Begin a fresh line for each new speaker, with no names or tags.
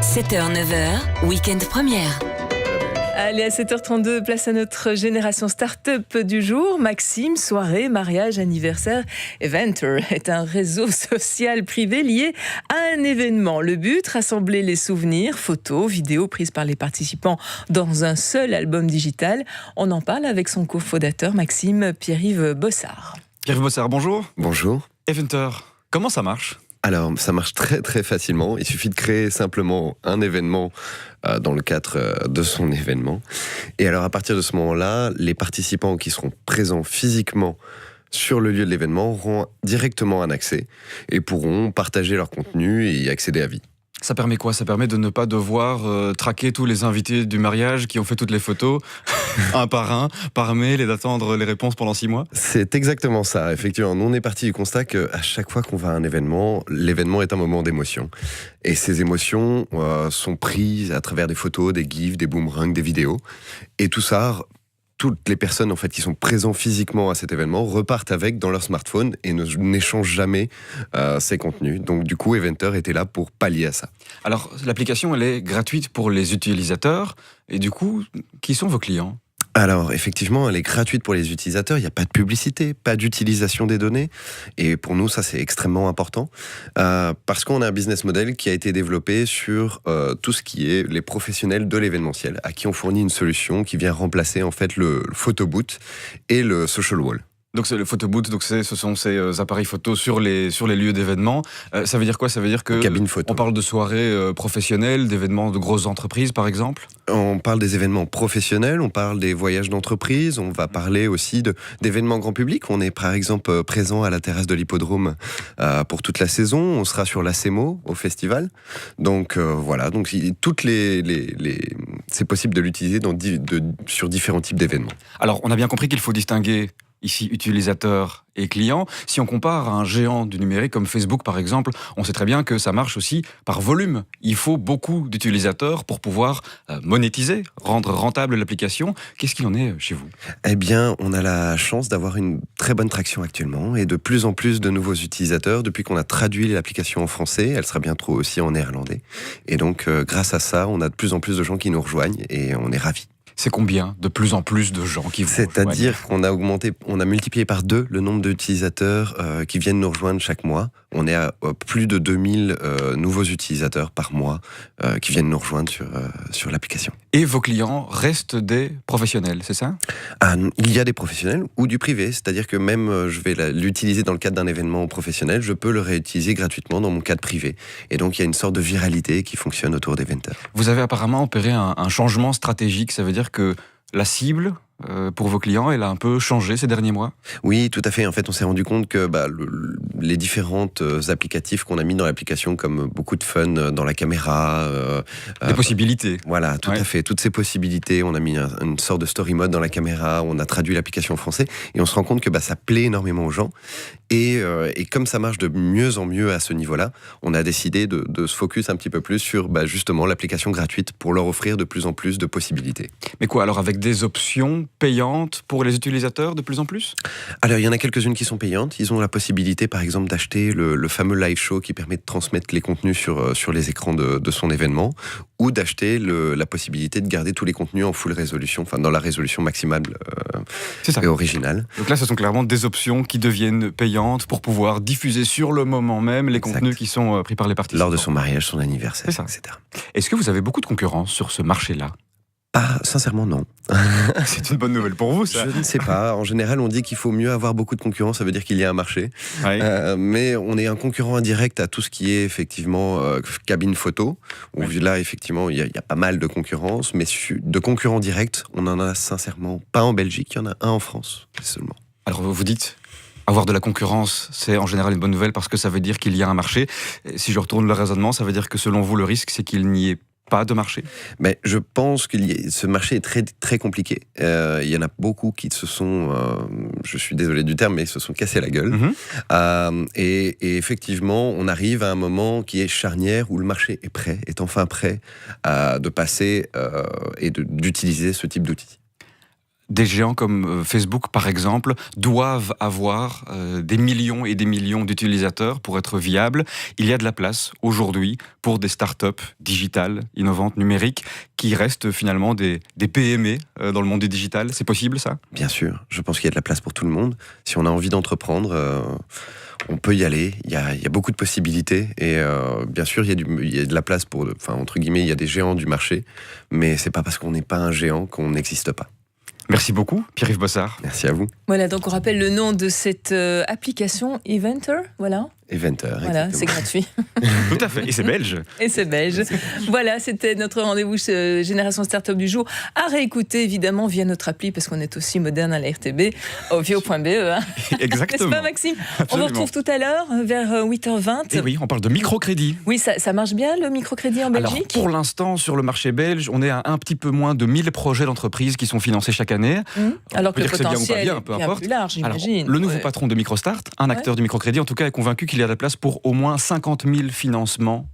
7h-9h, Week-end première.
Allez, à 7h32, place à notre génération start-up du jour. Maxime, soirée, mariage, anniversaire. Eventer est un réseau social privé lié à un événement. Le but, rassembler les souvenirs, photos, vidéos prises par les participants dans un seul album digital. On en parle avec son cofondateur, Maxime Pierre-Yves Bossard.
Pierre-Yves Bossard, bonjour.
Bonjour.
Eventer, comment ça marche ?
Alors, ça marche très très facilement. Il suffit de créer simplement un événement dans le cadre de son événement. Et alors, à partir de ce moment-là, les participants qui seront présents physiquement sur le lieu de l'événement auront directement un accès et pourront partager leur contenu et y accéder à vie.
Ça permet quoi ? Ça permet de ne pas devoir traquer tous les invités du mariage qui ont fait toutes les photos, un, par mail, et d'attendre les réponses pendant 6 mois ?
C'est exactement ça, effectivement. Nous, on est parti du constat qu'à chaque fois qu'on va à un événement, l'événement est un moment d'émotion. Et ces émotions sont prises à travers des photos, des gifs, des boomerangs, des vidéos. Et tout ça, toutes les personnes en fait qui sont présentes physiquement à cet événement repartent avec dans leur smartphone et n'échangent jamais ces contenus. Donc du coup, Eventer était là pour pallier à ça.
Alors, l'application, elle est gratuite pour les utilisateurs. Et du coup, qui sont vos clients ?
Alors, effectivement, elle est gratuite pour les utilisateurs. Il n'y a pas de publicité, pas d'utilisation des données. Et pour nous, ça, c'est extrêmement important. Parce qu'on a un business model qui a été développé sur tout ce qui est les professionnels de l'événementiel, à qui on fournit une solution qui vient remplacer, en fait, le photo booth et le social wall.
Donc c'est le photo booth, donc ce sont ces appareils photo sur les lieux d'événements. Ça veut dire quoi ? Ça veut dire que
cabine photo.
On parle de soirées professionnelles, d'événements de grosses entreprises par exemple ?
On parle des événements professionnels, on parle des voyages d'entreprise, on va parler aussi d'événements grand public. On est par exemple présent à la terrasse de l'hippodrome pour toute la saison. On sera sur la CEMO au festival. Donc voilà, donc toutes c'est possible de l'utiliser sur différents types d'événements.
Alors on a bien compris qu'il faut distinguer ici utilisateurs et clients. Si on compare à un géant du numérique comme Facebook par exemple, on sait très bien que ça marche aussi par volume. Il faut beaucoup d'utilisateurs pour pouvoir monétiser, rendre rentable l'application. Qu'est-ce qu'il en est chez vous ?
Eh bien, on a la chance d'avoir une très bonne traction actuellement et de plus en plus de nouveaux utilisateurs. Depuis qu'on a traduit l'application en français, elle sera bientôt aussi en néerlandais. Et donc, grâce à ça, on a de plus en plus de gens qui nous rejoignent et on est ravis.
C'est combien de plus en plus de gens qui vous rejoignent ?
C'est-à-dire qu'on a multiplié par 2 le nombre d'utilisateurs qui viennent nous rejoindre chaque mois. On est à plus de 2000 nouveaux utilisateurs par mois qui viennent nous rejoindre sur l'application.
Et vos clients restent des professionnels, c'est ça ?
Il y a des professionnels ou du privé, c'est-à-dire que même je vais l'utiliser dans le cadre d'un événement professionnel, je peux le réutiliser gratuitement dans mon cadre privé. Et donc il y a une sorte de viralité qui fonctionne autour d'Eventer.
Vous avez apparemment opéré un changement stratégique, ça veut dire que la cible pour vos clients, elle a un peu changé ces derniers mois ?
Oui, tout à fait. En fait, on s'est rendu compte que les différentes applicatifs qu'on a mis dans l'application, comme beaucoup de fun dans la caméra...
des possibilités.
Voilà, tout à fait. Toutes ces possibilités. On a mis une sorte de story mode dans la caméra, on a traduit l'application en français, et on se rend compte que ça plaît énormément aux gens. Et comme ça marche de mieux en mieux à ce niveau-là, on a décidé de se focus un petit peu plus sur justement l'application gratuite pour leur offrir de plus en plus de possibilités.
Mais quoi, alors avec des options payantes pour les utilisateurs de plus en plus ?
Alors, il y en a quelques-unes qui sont payantes. Ils ont la possibilité, par exemple, d'acheter le fameux live show qui permet de transmettre les contenus sur les écrans de son événement, ou d'acheter la possibilité de garder tous les contenus en full résolution, enfin dans la résolution maximale et originale.
Donc là, ce sont clairement des options qui deviennent payantes pour pouvoir diffuser sur le moment même les contenus qui sont pris par les participants.
Lors de son mariage, son anniversaire, etc.
Est-ce que vous avez beaucoup de concurrence sur ce marché-là ?
Sincèrement, non.
C'est une bonne nouvelle pour vous, ça.
Je ne sais pas. En général, on dit qu'il faut mieux avoir beaucoup de concurrence, ça veut dire qu'il y a un marché.
Oui.
Mais on est un concurrent indirect à tout ce qui est effectivement cabine photo, où là, effectivement, il y a pas mal de concurrence, mais de concurrents directs, on en a sincèrement pas en Belgique, il y en a un en France seulement.
Alors, vous dites... Avoir de la concurrence, c'est en général une bonne nouvelle parce que ça veut dire qu'il y a un marché. Et si je retourne le raisonnement, ça veut dire que selon vous, le risque, c'est qu'il n'y ait pas de marché ? Mais
je pense que ce marché est très, très compliqué. Il y en a beaucoup qui se sont, je suis désolé du terme, mais se sont cassés la gueule. Et effectivement, on arrive à un moment qui est charnière où le marché est enfin prêt de passer et d'utiliser ce type d'outils.
Des géants comme Facebook, par exemple, doivent avoir des millions et des millions d'utilisateurs pour être viables. Il y a de la place aujourd'hui pour des startups digitales, innovantes, numériques, qui restent finalement des PME dans le monde du digital. C'est possible, ça ?
Bien sûr, je pense qu'il y a de la place pour tout le monde. Si on a envie d'entreprendre, on peut y aller. Il y a beaucoup de possibilités. Et bien sûr, il y a de la place pour, entre guillemets, il y a des géants du marché. Mais c'est pas parce qu'on n'est pas un géant qu'on n'existe pas.
Merci beaucoup, Pierre-Yves Bossard.
Merci à vous.
Voilà, donc on rappelle le nom de cette application, Eventer, voilà.
Eventer,
Voilà,
exactement.
c'est gratuit.
Tout à fait, et c'est belge.
Et c'est belge. Voilà, c'était notre rendez-vous Génération Startup du jour. À réécouter, évidemment, via notre appli, parce qu'on est aussi moderne à la RTB, ovio.be. Hein.
Exactement.
N'est-ce pas, Maxime ?
Absolument.
On vous retrouve tout à l'heure, vers 8h20.
Et oui, on parle de microcrédit.
Oui, ça marche bien, le microcrédit en
Alors,
Belgique ?
pour l'instant, sur le marché belge, on est à un petit peu moins de 1000 projets d'entreprises qui sont financés chaque année.
Alors
On peut
que le
dire que c'est bien ou pas
potentiel
bien,
est
peu
bien
importe.
plus large,
Alors,
j'imagine.
le nouveau
Ouais.
patron de Microstart, un acteur du microcrédit en tout cas, est convaincu qu'il y a de la place pour au moins 50 000 financements